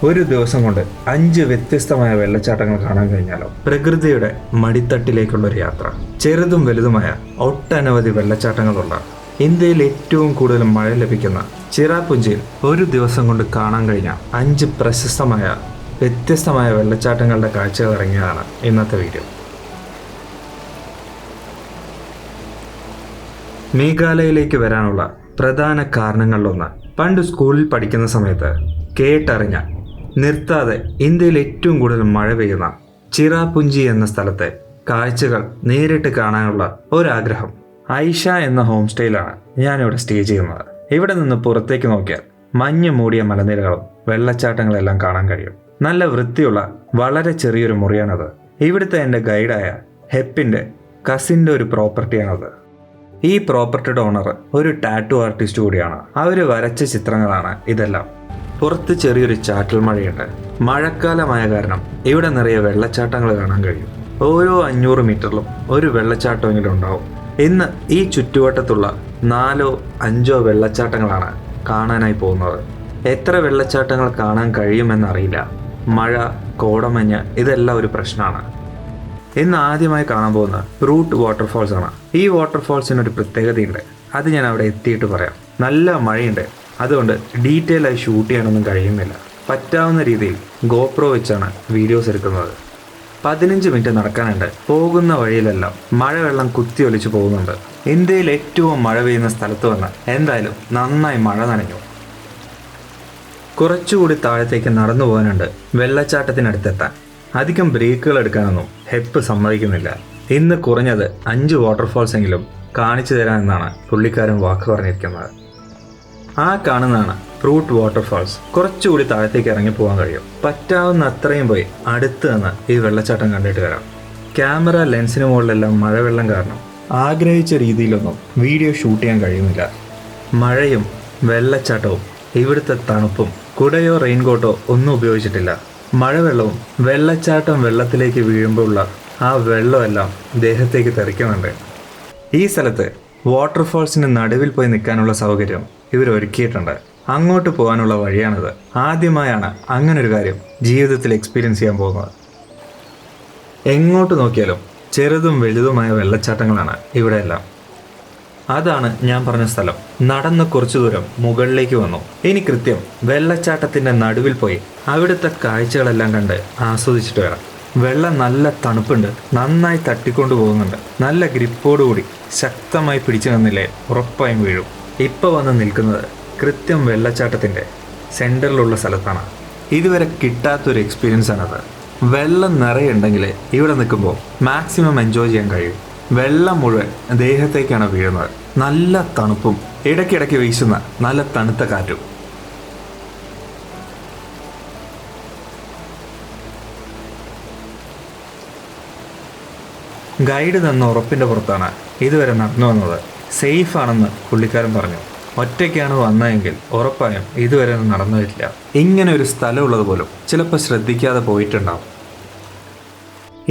ഒരു ദിവസം കൊണ്ട് 5 വ്യത്യസ്തമായ വെള്ളച്ചാട്ടങ്ങൾ കാണാൻ കഴിഞ്ഞാലോ? പ്രകൃതിയുടെ മടിത്തട്ടിലേക്കുള്ള ഒരു യാത്ര. ചെറുതും വലുതുമായ ഒട്ടനവധി വെള്ളച്ചാട്ടങ്ങളുള്ള ഇന്ത്യയിൽ ഏറ്റവും കൂടുതൽ മഴ ലഭിക്കുന്ന ചിറാപുഞ്ചിയിൽ ഒരു ദിവസം കൊണ്ട് കാണാൻ കഴിഞ്ഞ 5 പ്രശസ്തമായ വ്യത്യസ്തമായ വെള്ളച്ചാട്ടങ്ങളുടെ കാഴ്ചകൾ ഇറങ്ങിയതാണ് ഇന്നത്തെ വീഡിയോ. മേഘാലയയിലേക്ക് വരാനുള്ള പ്രധാന കാരണങ്ങളിലൊന്ന്, പണ്ട് സ്കൂളിൽ പഠിക്കുന്ന സമയത്ത് കേട്ടറിഞ്ഞ, നിർത്താതെ ഇന്ത്യയിൽ ഏറ്റവും കൂടുതൽ മഴ പെയ്യുന്ന ചിറാപുഞ്ചി എന്ന സ്ഥലത്തെ കാഴ്ചകൾ നേരിട്ട് കാണാനുള്ള ഒരാഗ്രഹം. ഐഷ എന്ന ഹോം സ്റ്റേയിലാണ് ഞാനിവിടെ സ്റ്റേ ചെയ്യുന്നത്. ഇവിടെ നിന്ന് പുറത്തേക്ക് നോക്കിയാൽ മഞ്ഞ് മൂടിയ മലനിരകളും വെള്ളച്ചാട്ടങ്ങളെല്ലാം കാണാൻ കഴിയും. നല്ല വൃത്തിയുള്ള വളരെ ചെറിയൊരു മുറിയാണത്. ഇവിടുത്തെ എൻ്റെ ഗൈഡായ ഹെപ്പിൻ്റെ കസിൻ്റെ ഒരു പ്രോപ്പർട്ടിയാണത്. ഈ പ്രോപ്പർട്ടിയുടെ ഓണർ ഒരു ടാറ്റു ആർട്ടിസ്റ്റ് കൂടിയാണ്. അവർ വരച്ച ചിത്രങ്ങളാണ് ഇതെല്ലാം. പുറത്ത് ചെറിയൊരു ചാറ്റൽ മഴയുണ്ട്. മഴക്കാലമായ കാരണം ഇവിടെ നിറയെ വെള്ളച്ചാട്ടങ്ങൾ കാണാൻ കഴിയും. ഓരോ 500 മീറ്ററിലും ഒരു വെള്ളച്ചാട്ടമെങ്കിലും ഉണ്ടാവും. ഇന്ന് ഈ ചുറ്റുവട്ടത്തുള്ള 4-5 വെള്ളച്ചാട്ടങ്ങളാണ് കാണാനായി പോകുന്നത്. എത്ര വെള്ളച്ചാട്ടങ്ങൾ കാണാൻ കഴിയുമെന്നറിയില്ല. മഴ, കോടമഞ്ഞ് ഇതെല്ലാം ഒരു പ്രശ്നമാണ്. ഇന്ന് ആദ്യമായി കാണാൻ പോകുന്ന റൂട്ട് വാട്ടർഫാൾസ് ആണ്. ഈ വാട്ടർഫാൾസിനൊരു പ്രത്യേകതയുണ്ട്. അത് ഞാൻ അവിടെ എത്തിയിട്ട് പറയാം. നല്ല മഴയുണ്ട്, അതുകൊണ്ട് ഡീറ്റെയിൽ ആയി ഷൂട്ട് ചെയ്യാനൊന്നും കഴിയുന്നില്ല. പറ്റാവുന്ന രീതിയിൽ ഗോപ്രോ വെച്ചാണ് വീഡിയോസ് എടുക്കുന്നത്. 15 മിനിറ്റ് നടക്കാനുണ്ട്. പോകുന്ന വഴിയിലെല്ലാം മഴവെള്ളം കുത്തി ഒലിച്ചു പോകുന്നുണ്ട്. ഇന്ത്യയിൽ ഏറ്റവും മഴ പെയ്യുന്ന സ്ഥലത്ത് വന്ന് എന്തായാലും നന്നായി മഴ നനഞ്ഞു. കുറച്ചുകൂടി താഴത്തേക്ക് നടന്നു പോകാനുണ്ട് വെള്ളച്ചാട്ടത്തിനടുത്തെത്താൻ. അധികം ബ്രേക്കുകൾ എടുക്കാനൊന്നും ഹെപ്പ് സമ്മതിക്കുന്നില്ല. ഇന്ന് കുറഞ്ഞത് 5 വാട്ടർഫാൾസ് എങ്കിലും കാണിച്ചു തരാമെന്നാണ് പുള്ളിക്കാരൻ വാക്ക് പറഞ്ഞിരിക്കുന്നത്. ആ കാണുന്നതാണ് റൂട്ട് വാട്ടർഫാൾസ്. കുറച്ചുകൂടി താഴത്തേക്ക് ഇറങ്ങി പോകാൻ കഴിയും. പറ്റാവുന്ന അത്രയും പോയി അടുത്ത് നിന്ന് ഈ വെള്ളച്ചാട്ടം കണ്ടിട്ട് വരാം. ക്യാമറ ലെൻസിന് മുകളിലെല്ലാം മഴവെള്ളം കാരണം ആഗ്രഹിച്ച രീതിയിലൊന്നും വീഡിയോ ഷൂട്ട് ചെയ്യാൻ കഴിയുന്നില്ല. മഴയും വെള്ളച്ചാട്ടവും ഇവിടുത്തെ തണുപ്പും കുടയോ റെയിൻകോട്ടോ ഒന്നും ഉപയോഗിച്ചിട്ടില്ല. മഴവെള്ളവും വെള്ളച്ചാട്ടം വെള്ളത്തിലേക്ക് വീഴുമ്പോഴുള്ള ആ വെള്ളമെല്ലാം ദേഹത്തേക്ക് തെറിക്കുന്നുണ്ട്. ഈ സ്ഥലത്ത് വാട്ടർഫാൾസിന് നടുവിൽ പോയി നിൽക്കാനുള്ള സൗകര്യം ഇവർ ഒരുക്കിയിട്ടുണ്ട്. അങ്ങോട്ട് പോകാനുള്ള വഴിയാണിത്. ആദ്യമായാണ് അങ്ങനൊരു കാര്യം ജീവിതത്തിൽ എക്സ്പീരിയൻസ് ചെയ്യാൻ പോകുന്നത്. എങ്ങോട്ട് നോക്കിയാലും ചെറുതും വലുതുമായ വെള്ളച്ചാട്ടങ്ങളാണ് ഇവിടെയെല്ലാം. അതാണ് ഞാൻ പറഞ്ഞ സ്ഥലം. നടന്ന് കുറച്ചു ദൂരം മുകളിലേക്ക് വന്നു. ഇനി കൃത്യം വെള്ളച്ചാട്ടത്തിൻ്റെ നടുവിൽ പോയി അവിടുത്തെ കാഴ്ചകളെല്ലാം കണ്ട് ആസ്വദിച്ചിട്ട് വരാം. വെള്ളം നല്ല തണുപ്പുണ്ട്, നന്നായി തട്ടിക്കൊണ്ടു പോകുന്നുണ്ട്. നല്ല ഗ്രിപ്പോടുകൂടി ശക്തമായി പിടിച്ചു നിന്നില്ലേ ഉറപ്പായും വീഴും. ഇപ്പോൾ വന്ന് നിൽക്കുന്നത് കൃത്യം വെള്ളച്ചാട്ടത്തിൻ്റെ സെൻറ്ററിലുള്ള സ്ഥലത്താണ്. ഇതുവരെ കിട്ടാത്തൊരു എക്സ്പീരിയൻസ് ആണത്. വെള്ളം നിറയുണ്ടെങ്കിൽ ഇവിടെ നിൽക്കുമ്പോൾ മാക്സിമം എൻജോയ് ചെയ്യാൻ കഴിയും. വെള്ളം മുഴുവൻ ദേഹത്തേക്കാണ് വീഴുന്നത്. നല്ല തണുപ്പും ഇടയ്ക്കിടയ്ക്ക് വീശുന്ന നല്ല തണുത്ത കാറ്റും. ഗൈഡ് തന്ന ഉറപ്പിൻ്റെ പുറത്താണ് ഇതുവരെ നടന്നു വന്നത്. സേഫ് ആണെന്ന് പുള്ളിക്കാരൻ പറഞ്ഞു. ഒറ്റയ്ക്കാണ് വന്നതെങ്കിൽ ഉറപ്പായും ഇതുവരെ ഒന്നും നടന്നു വരില്ല. ഇങ്ങനെ ഒരു സ്ഥലമുള്ളത് പോലും ചിലപ്പോൾ ശ്രദ്ധിക്കാതെ പോയിട്ടുണ്ടാവും.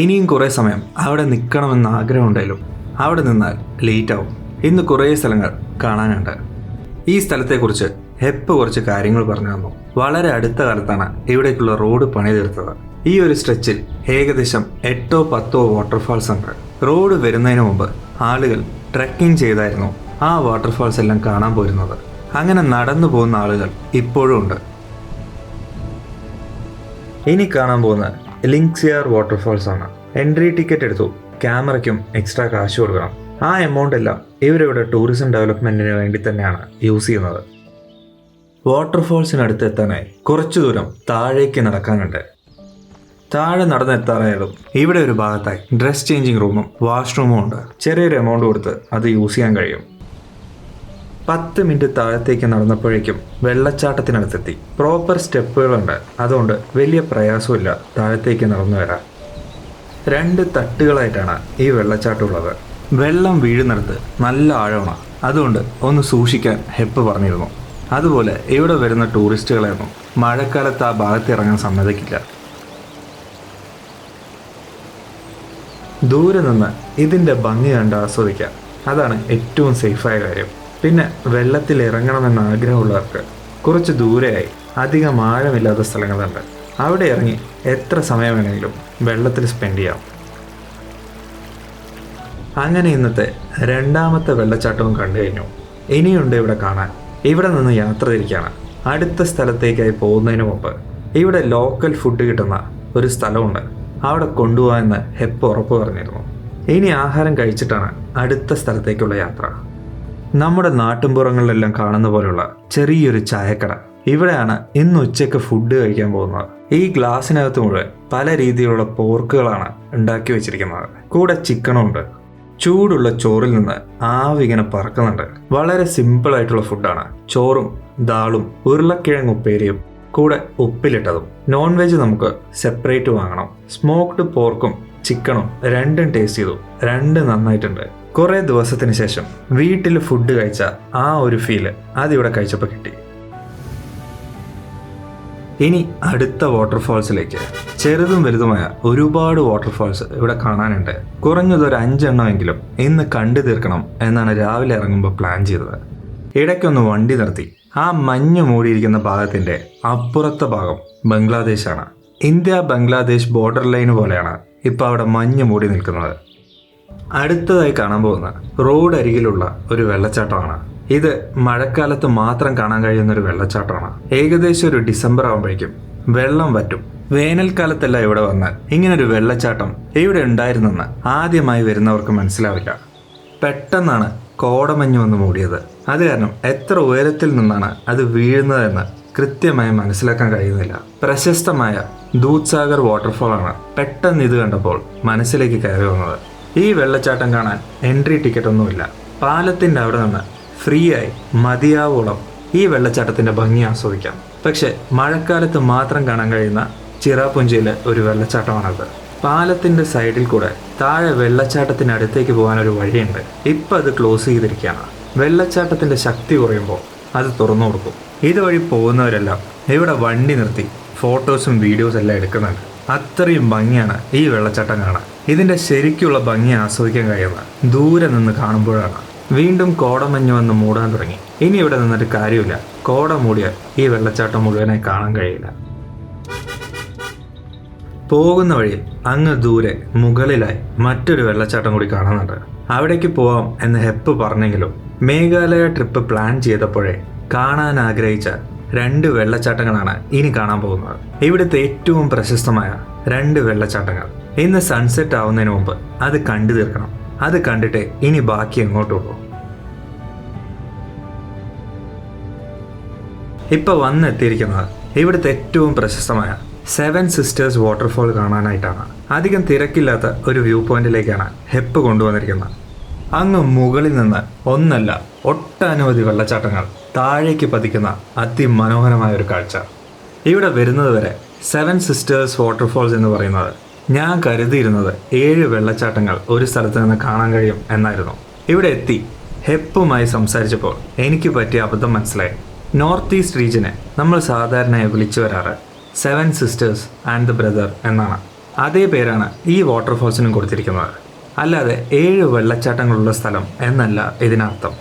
ഇനിയും കുറേ സമയം അവിടെ നിൽക്കണമെന്ന് ആഗ്രഹമുണ്ടെങ്കിലും അവിടെ നിന്നാൽ ലേറ്റ് ആവും. ഇന്ന് കുറേ സ്ഥലങ്ങൾ കാണാനുണ്ട്. ഈ സ്ഥലത്തെക്കുറിച്ച് ഹെപ്പ് കുറച്ച് കാര്യങ്ങൾ പറഞ്ഞു തന്നു. വളരെ അടുത്ത കാലത്താണ് ഇവിടേക്കുള്ള റോഡ് പണി തീർത്തത്. ഈ ഒരു സ്ട്രെച്ചിൽ ഏകദേശം 8-10 വാട്ടർഫാൾസ് ഉണ്ട്. റോഡ് വരുന്നതിന് മുമ്പ് ആളുകൾ ട്രെക്കിംഗ് ചെയ്തായിരുന്നു ആ വാട്ടർഫാൾസ് എല്ലാം കാണാൻ പോരുന്നത്. അങ്ങനെ നടന്നു പോകുന്ന ആളുകൾ ഇപ്പോഴും ഉണ്ട്. ഇനി കാണാൻ പോകുന്ന ലിങ്സിയാർ വാട്ടർഫാൾസ് ആണ്. എൻട്രി ടിക്കറ്റ് എടുത്തു. ക്യാമറയ്ക്കും എക്സ്ട്രാ കാശ് കൊടുക്കണം. ആ എമൗണ്ട് എല്ലാം ഇവരിവിടെ ടൂറിസം ഡെവലപ്മെൻറ്റിന് വേണ്ടി തന്നെയാണ് യൂസ് ചെയ്യുന്നത്. വാട്ടർഫാൾസിനടുത്ത് എത്താനായി കുറച്ചു ദൂരം താഴേക്ക് നടക്കാനുണ്ട്. താഴെ നടന്നെത്താറായാലും ഇവിടെ ഒരു ഭാഗത്തായി ഡ്രസ് ചേഞ്ചിങ് റൂമും വാഷ്റൂമും ഉണ്ട്. ചെറിയൊരു എമൗണ്ട് കൊടുത്ത് അത് യൂസ് ചെയ്യാൻ കഴിയും. 10 മിനിറ്റ് താഴത്തേക്ക് നടന്നപ്പോഴേക്കും വെള്ളച്ചാട്ടത്തിനടുത്തെത്തി. പ്രോപ്പർ സ്റ്റെപ്പുകളുണ്ട്, അതുകൊണ്ട് വലിയ പ്രയാസമില്ല താഴത്തേക്ക് നടന്നു വരാൻ. 2 തട്ടുകളായിട്ടാണ് ഈ വെള്ളച്ചാട്ടം ഉള്ളത്. വെള്ളം വീഴുന്നിടത്ത് നല്ല ആഴമാണ്, അതുകൊണ്ട് ഒന്ന് സൂക്ഷിക്കാൻ ഹെപ്പ് പറഞ്ഞിരുന്നു. അതുപോലെ ഇവിടെ വരുന്ന ടൂറിസ്റ്റുകളെയൊന്നും മഴക്കാലത്ത് ആ ഭാഗത്ത് ഇറങ്ങാൻ സമ്മതിക്കില്ല. ദൂരെ നിന്ന് ഇതിൻ്റെ ഭംഗി കണ്ട് ആസ്വദിക്കാം. അതാണ് ഏറ്റവും സേഫായ കാര്യം. പിന്നെ വെള്ളത്തിൽ ഇറങ്ങണമെന്ന് ആഗ്രഹമുള്ളവർക്ക് കുറച്ച് ദൂരെയായി അധികം ആഴമില്ലാത്ത സ്ഥലങ്ങളുണ്ട്. അവിടെ ഇറങ്ങി എത്ര സമയം വേണമെങ്കിലും വെള്ളത്തിൽ സ്പെൻഡ് ചെയ്യാം. അങ്ങനെ ഇന്നത്തെ രണ്ടാമത്തെ വെള്ളച്ചാട്ടവും കണ്ടു കഴിഞ്ഞു. ഇനിയുണ്ട് ഇവിടെ കാണാൻ. ഇവിടെ നിന്ന് യാത്ര തിരിക്കുകയാണ്. അടുത്ത സ്ഥലത്തേക്കായി പോകുന്നതിന് മുമ്പ് ഇവിടെ ലോക്കൽ ഫുഡ് കിട്ടുന്ന ഒരു സ്ഥലമുണ്ട്, അവിടെ കൊണ്ടുപോകാമെന്ന് ഹെപ്പ് ഉറപ്പ് പറഞ്ഞിരുന്നു. ഇനി ആഹാരം കഴിച്ചിട്ടാണ് അടുത്ത സ്ഥലത്തേക്കുള്ള യാത്ര. നമ്മുടെ നാട്ടിൻപുറങ്ങളിലെല്ലാം കാണുന്ന പോലുള്ള ചെറിയൊരു ചായക്കട. ഇവിടെയാണ് ഇന്ന് ഉച്ചയ്ക്ക് ഫുഡ് കഴിക്കാൻ പോകുന്നത്. ഈ ഗ്ലാസ്സിനകത്ത് മുഴുവൻ പല രീതിയിലുള്ള പോർക്കുകളാണ് ഉണ്ടാക്കി വെച്ചിരിക്കുന്നത്. കൂടെ ചിക്കനും ഉണ്ട്. ചൂടുള്ള ചോറിൽ നിന്ന് ആവി ഇങ്ങനെ പറക്കുന്നുണ്ട്. വളരെ സിമ്പിൾ ആയിട്ടുള്ള ഫുഡാണ്. ചോറും ദാളും ഉരുളക്കിഴങ്ങ് ഉപ്പേരിയും കൂടെ ഉപ്പിലിട്ടതും. നോൺ വെജ് നമുക്ക് സെപ്പറേറ്റ് വാങ്ങണം. സ്മോക്ഡ് പോർക്കും ചിക്കനും രണ്ടും ടേസ്റ്റ് ചെയ്തു. രണ്ടും നന്നായിട്ടുണ്ട്. കുറെ ദിവസത്തിന് ശേഷം വീട്ടിൽ ഫുഡ് കഴിച്ച ആ ഒരു ഫീല് അതിവിടെ കഴിച്ചപ്പോൾ കിട്ടി. ഇനി അടുത്ത വാട്ടർഫാൾസിലേക്ക്. ചെറുതും വലുതുമായ ഒരുപാട് വാട്ടർഫാൾസ് ഇവിടെ കാണാനുണ്ട്. കുറഞ്ഞതൊരു 5 എണ്ണമെങ്കിലും ഇന്ന് കണ്ടു തീർക്കണം എന്നാണ് രാവിലെ ഇറങ്ങുമ്പോൾ പ്ലാൻ ചെയ്തത്. ഇടയ്ക്കൊന്ന് വണ്ടി നിർത്തി. ആ മഞ്ഞ് മൂടിയിരിക്കുന്ന ഭാഗത്തിന്റെ അപ്പുറത്തെ ഭാഗം ബംഗ്ലാദേശാണ്. ഇന്ത്യ ബംഗ്ലാദേശ് ബോർഡർ ലൈൻ പോലെയാണ് ഇപ്പൊ അവിടെ മഞ്ഞ് മൂടി നിൽക്കുന്നത്. അടുത്തതായി കാണാൻ പോകുന്ന റോഡ് അരികിലുള്ള ഒരു വെള്ളച്ചാട്ടമാണ്. ഇത് മഴക്കാലത്ത് മാത്രം കാണാൻ കഴിയുന്ന ഒരു വെള്ളച്ചാട്ടമാണ്. ഏകദേശം ഒരു ഡിസംബർ ആകുമ്പോഴേക്കും വെള്ളം വറ്റും. വേനൽക്കാലത്തല്ല ഇവിടെ വന്നാൽ ഇങ്ങനൊരു വെള്ളച്ചാട്ടം ഇവിടെ ഉണ്ടായിരുന്നെന്ന് ആദ്യമായി വരുന്നവർക്ക് മനസ്സിലാവില്ല. പെട്ടെന്നാണ് കോടമഞ്ഞ് വന്ന് മൂടിയത്. അത് കാരണം എത്ര ഉയരത്തിൽ നിന്നാണ് അത് വീഴുന്നതെന്ന് കൃത്യമായി മനസ്സിലാക്കാൻ കഴിയുന്നില്ല. പ്രശസ്തമായ ദൂദ്സാഗർ വാട്ടർഫോൾ ആണ് പെട്ടെന്ന് ഇത് കണ്ടപ്പോൾ മനസ്സിലേക്ക് കയറി വന്നത്. ഈ വെള്ളച്ചാട്ടം കാണാൻ എൻട്രി ടിക്കറ്റ് ഒന്നുമില്ല. പാലത്തിന്റെ അവിടെ നിന്ന് ഫ്രീ ആയി മതിയാവോളം ഈ വെള്ളച്ചാട്ടത്തിന്റെ ഭംഗി ആസ്വദിക്കാം. പക്ഷെ മഴക്കാലത്ത് മാത്രം കാണാൻ കഴിയുന്ന ചിറാപുഞ്ചിയിലെ ഒരു വെള്ളച്ചാട്ടമാണത്. പാലത്തിന്റെ സൈഡിൽ കൂടെ താഴെ വെള്ളച്ചാട്ടത്തിനടുത്തേക്ക് പോകാനൊരു വഴിയുണ്ട്. ഇപ്പം അത് ക്ലോസ് ചെയ്തിരിക്കുകയാണ്. വെള്ളച്ചാട്ടത്തിന്റെ ശക്തി കുറയുമ്പോൾ അത് തുറന്നു കൊടുക്കും. ഇതുവഴി പോകുന്നവരെല്ലാം ഇവിടെ വണ്ടി നിർത്തി ഫോട്ടോസും വീഡിയോസും എല്ലാം എടുക്കുന്നുണ്ട്. അത്രയും ഭംഗിയാണ് ഈ വെള്ളച്ചാട്ടം കാണാൻ. ഇതിന്റെ ശരിക്കുള്ള ഭംഗി ആസ്വദിക്കാൻ കഴിയുന്ന ദൂരെ നിന്ന് കാണുമ്പോഴാണ്. വീണ്ടും കോടമഞ്ഞ് വന്ന് മൂടാൻ തുടങ്ങി. ഇനി ഇവിടെ നിന്നിട്ട് കാര്യമില്ല. കോട മൂടിയാൽ ഈ വെള്ളച്ചാട്ടം മുഴുവനായി കാണാൻ കഴിയില്ല. പോകുന്ന വഴിയിൽ അങ്ങ് ദൂരെ മുകളിലായി മറ്റൊരു വെള്ളച്ചാട്ടം കൂടി കാണുന്നുണ്ട്. അവിടേക്ക് പോവാം എന്ന് ഹെപ്പ് പറഞ്ഞെങ്കിലും മേഘാലയ ട്രിപ്പ് പ്ലാൻ ചെയ്തപ്പോഴേ കാണാൻ ആഗ്രഹിച്ച 2 വെള്ളച്ചാട്ടങ്ങളാണ് ഇനി കാണാൻ പോകുന്നത്. ഇവിടുത്തെ ഏറ്റവും പ്രശസ്തമായ 2 വെള്ളച്ചാട്ടങ്ങൾ. ഇന്ന് സൺസെറ്റ് ആവുന്നതിന് മുമ്പ് അത് കണ്ടു തീർക്കണം. അത് കണ്ടിട്ട് ഇനി ബാക്കി എങ്ങോട്ടുള്ളൂ. ഇപ്പൊ വന്നെത്തിയിരിക്കുന്നത് ഇവിടുത്തെ ഏറ്റവും പ്രശസ്തമായ 7 സിസ്റ്റേഴ്സ് വാട്ടർഫോൾ കാണാനായിട്ടാണ്. അധികം തിരക്കില്ലാത്ത ഒരു വ്യൂ പോയിന്റിലേക്കാണ് ഹെപ്പ് കൊണ്ടുവന്നിരിക്കുന്നത്. അങ്ങ് മുകളിൽ നിന്ന് ഒന്നല്ല ഒട്ടനവധി വെള്ളച്ചാട്ടങ്ങൾ താഴേക്ക് പതിക്കുന്ന അതിമനോഹരമായ ഒരു കാഴ്ച. ഇവിടെ വരുന്നത് വരെ 7 സിസ്റ്റേഴ്സ് വാട്ടർഫോൾസ് എന്ന് പറയുന്നത് ഞാൻ കരുതിയിരുന്നത് 7 വെള്ളച്ചാട്ടങ്ങൾ ഒരു സ്ഥലത്ത് നിന്ന് കാണാൻ കഴിയും എന്നായിരുന്നു. ഇവിടെ എത്തി ഹെപ്പുമായി സംസാരിച്ചപ്പോൾ എനിക്ക് പറ്റിയ അബദ്ധം മനസ്സിലായി. നോർത്ത് ഈസ്റ്റ് റീജിയനെ നമ്മൾ സാധാരണയായി വിളിച്ചു വരാറ് 7 സിസ്റ്റേഴ്സ് ആൻഡ് ദ ബ്രദർ എന്നാണ്. അതേ പേരാണ് ഈ വാട്ടർഫോൾസിനും കൊടുത്തിരിക്കുന്നത്. അല്ലാതെ 7 വെള്ളച്ചാട്ടങ്ങളുള്ള സ്ഥലം എന്നല്ല ഇതിനർത്ഥം.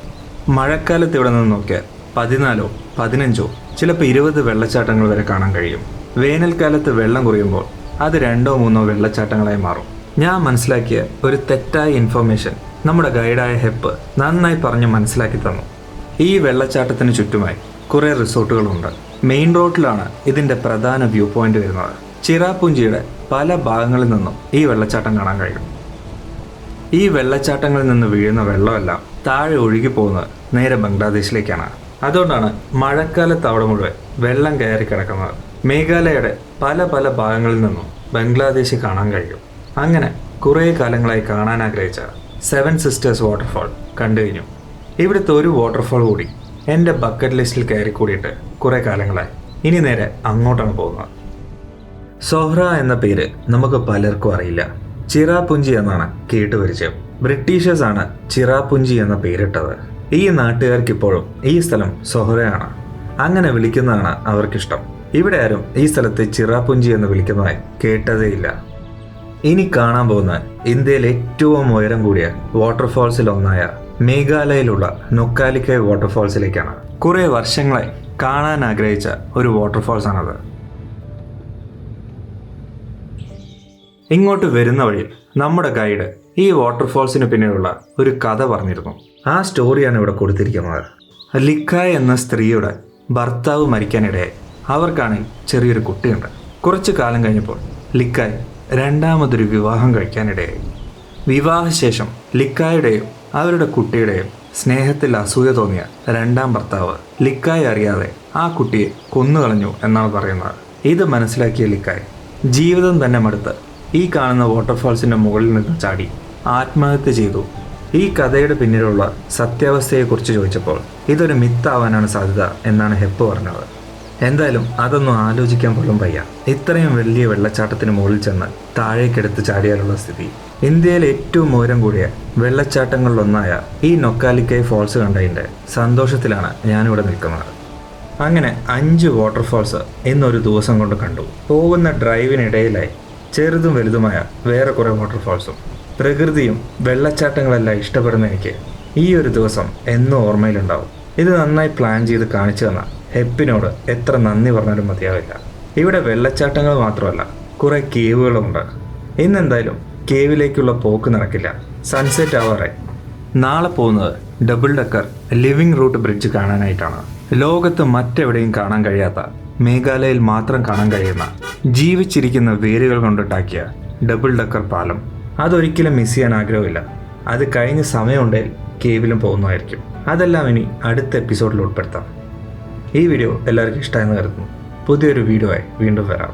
മഴക്കാലത്ത് ഇവിടെ നിന്ന് നോക്കിയാൽ 14 15 ചിലപ്പോൾ 20 വെള്ളച്ചാട്ടങ്ങൾ വരെ കാണാൻ കഴിയും. വേനൽക്കാലത്ത് വെള്ളം കുറയുമ്പോൾ അത് 2 3 വെള്ളച്ചാട്ടങ്ങളായി മാറും. ഞാൻ മനസ്സിലാക്കിയ ഒരു തെറ്റായ ഇൻഫർമേഷൻ നമ്മുടെ ഗൈഡായ ഹെപ്പ് നന്നായി പറഞ്ഞ് മനസ്സിലാക്കി തന്നു. ഈ വെള്ളച്ചാട്ടത്തിന് ചുറ്റുമായി കുറേ റിസോർട്ടുകളുണ്ട്. മെയിൻ റോഡിലാണ് ഇതിൻ്റെ പ്രധാന വ്യൂ പോയിന്റ് വരുന്നത്. ചിറാപുഞ്ചിയുടെ പല ഭാഗങ്ങളിൽ നിന്നും ഈ വെള്ളച്ചാട്ടം കാണാൻ കഴിയും. ഈ വെള്ളച്ചാട്ടങ്ങളിൽ നിന്ന് വീഴുന്ന വെള്ളമെല്ലാം താഴെ ഒഴുകി പോകുന്നത് നേരെ ബംഗ്ലാദേശിലേക്കാണ്. അതുകൊണ്ടാണ് മഴക്കാലത്ത് അവിടെ മുഴുവൻ വെള്ളം കയറി കിടക്കുന്നത്. മേഘാലയയുടെ പല പല ഭാഗങ്ങളിൽ നിന്നും ബംഗ്ലാദേശ് കാണാൻ കഴിയും. അങ്ങനെ കുറേ കാലങ്ങളായി കാണാൻ ആഗ്രഹിച്ച 7 സിസ്റ്റേഴ്സ് വാട്ടർഫോൾ കണ്ടു കഴിഞ്ഞു. ഇവിടുത്തെ ഒരു വാട്ടർഫോൾ കൂടി എൻ്റെ ബക്കറ്റ് ലിസ്റ്റിൽ കയറി കൂടിയിട്ട് കുറേ കാലങ്ങളായി. ഇനി നേരെ അങ്ങോട്ടാണ് പോകുന്നത്. സൊഹ്റ എന്ന പേര് നമുക്ക് പലർക്കും അറിയില്ല. ചിറാപുഞ്ചി എന്നാണ് കേട്ടുപരിചയം. ബ്രിട്ടീഷേഴ്സാണ് ചിറാപുഞ്ചി എന്ന പേരിട്ടത്. ഈ നാട്ടുകാർക്ക് ഇപ്പോഴും ഈ സ്ഥലം സൊഹ്റയാണ്. അങ്ങനെ വിളിക്കുന്നതാണ് അവർക്കിഷ്ടം. ഇവിടെ ആരും ഈ സ്ഥലത്തെ ചിറാപുഞ്ചി എന്ന് വിളിക്കുന്നതായി കേട്ടതേയില്ല. ഇനി കാണാൻ പോകുന്ന ഇന്ത്യയിലെ ഏറ്റവും ഉയരം കൂടിയ വാട്ടർഫോൾസിൽ ഒന്നായ മേഘാലയയിലുള്ള നൊക്കാലിക്കൈ വാട്ടർഫോൾസിലേക്കാണ്. കുറെ വർഷങ്ങളായി കാണാൻ ആഗ്രഹിച്ച ഒരു വാട്ടർഫാൾസ് ആണത്. ഇങ്ങോട്ട് വരുന്ന വഴിയിൽ നമ്മുടെ ഗൈഡ് ഈ വാട്ടർഫാൾസിന് പിന്നിലുള്ള ഒരു കഥ പറഞ്ഞിരുന്നു. ആ സ്റ്റോറിയാണ് ഇവിടെ കൊടുത്തിരിക്കുന്നത്. ലിക്കായ് എന്ന സ്ത്രീയുടെ ഭർത്താവ് മരിക്കാനിടയായി. അവർക്കാണെങ്കിൽ ചെറിയൊരു കുട്ടിയുണ്ട്. കുറച്ചു കാലം കഴിഞ്ഞപ്പോൾ ലിക്കായ് രണ്ടാമതൊരു വിവാഹം കഴിക്കാനിടയായി. വിവാഹശേഷം ലിക്കായുടെയും അവരുടെ കുട്ടിയുടെയും സ്നേഹത്തിൽ അസൂയ തോന്നിയ രണ്ടാം ഭർത്താവ് ലിക്കായ് അറിയാതെ ആ കുട്ടിയെ കൊന്നുകളഞ്ഞു എന്നാണ് പറയുന്നത്. ഇത് മനസ്സിലാക്കിയ ലിക്കായ് ജീവിതം തന്നെ മടുത്ത് ഈ കാണുന്ന വാട്ടർഫാൾസിന്റെ മുകളിൽ നിന്ന് ചാടി ആത്മഹത്യ ചെയ്തു. ഈ കഥയുടെ പിന്നിലുള്ള സത്യാവസ്ഥയെക്കുറിച്ച് ചോദിച്ചപ്പോൾ ഇതൊരു മിത്താവാനാണ് സാധ്യത എന്നാണ് ഹെപ്പ് പറഞ്ഞത്. എന്തായാലും അതൊന്നും ആലോചിക്കാൻ പോലും വയ്യ. ഇത്രയും വലിയ വെള്ളച്ചാട്ടത്തിന് മുകളിൽ ചെന്ന് താഴേക്കെടുത്ത് ചാടിയാലുള്ള സ്ഥിതി. ഇന്ത്യയിലെ ഏറ്റവും ഉയരം കൂടിയ വെള്ളച്ചാട്ടങ്ങളിലൊന്നായ ഈ നൊക്കാലിക്കൈ ഫോൾസ് കണ്ടതിൻ്റെ സന്തോഷത്തിലാണ് ഞാനിവിടെ നിൽക്കുന്നത്. അങ്ങനെ 5 വാട്ടർഫാൾസ് ഇന്നൊരു ദിവസം കൊണ്ട് കണ്ടു. പോകുന്ന ഡ്രൈവിനിടയിലായി ചെറുതും വലുതുമായ വേറെ കുറേ വാട്ടർഫാൾസും. പ്രകൃതിയും വെള്ളച്ചാട്ടങ്ങളെല്ലാം ഇഷ്ടപ്പെടുന്ന എനിക്ക് ഈ ഒരു ദിവസം എന്നും ഓർമ്മയിലുണ്ടാവും. ഇത് നന്നായി പ്ലാൻ ചെയ്ത് കാണിച്ചു തന്ന ഹെപ്പിനോട് എത്ര നന്ദി പറഞ്ഞാലും മതിയാവില്ല. ഇവിടെ വെള്ളച്ചാട്ടങ്ങൾ മാത്രമല്ല, കുറേ കേവുകളുമുണ്ട്. ഇന്നെന്തായാലും കേവിലേക്കുള്ള പോക്ക് നടക്കില്ല. സൺസെറ്റ് ആവാറായി. നാളെ പോകുന്നത് double decker living root bridge കാണാനായിട്ടാണ്. ലോകത്ത് മറ്റെവിടെയും കാണാൻ കഴിയാത്ത, മേഘാലയയിൽ മാത്രം കാണാൻ കഴിയുന്ന ജീവിച്ചിരിക്കുന്ന വേരുകൾ കൊണ്ടുണ്ടാക്കിയ ഡബിൾ ഡക്കർ പാലം. അതൊരിക്കലും മിസ് ചെയ്യാൻ ആഗ്രഹമില്ല. അത് കഴിഞ്ഞ സമയമുണ്ടെങ്കിൽ കേവിലും പോകുന്നതായിരിക്കും. അതെല്ലാം ഇനി അടുത്ത എപ്പിസോഡിൽ ഉൾപ്പെടുത്താം. ഈ വീഡിയോ എല്ലാവർക്കും ഇഷ്ടമായെന്ന് കരുതുന്നു. പുതിയൊരു വീഡിയോ ആയി വീണ്ടും വരാം.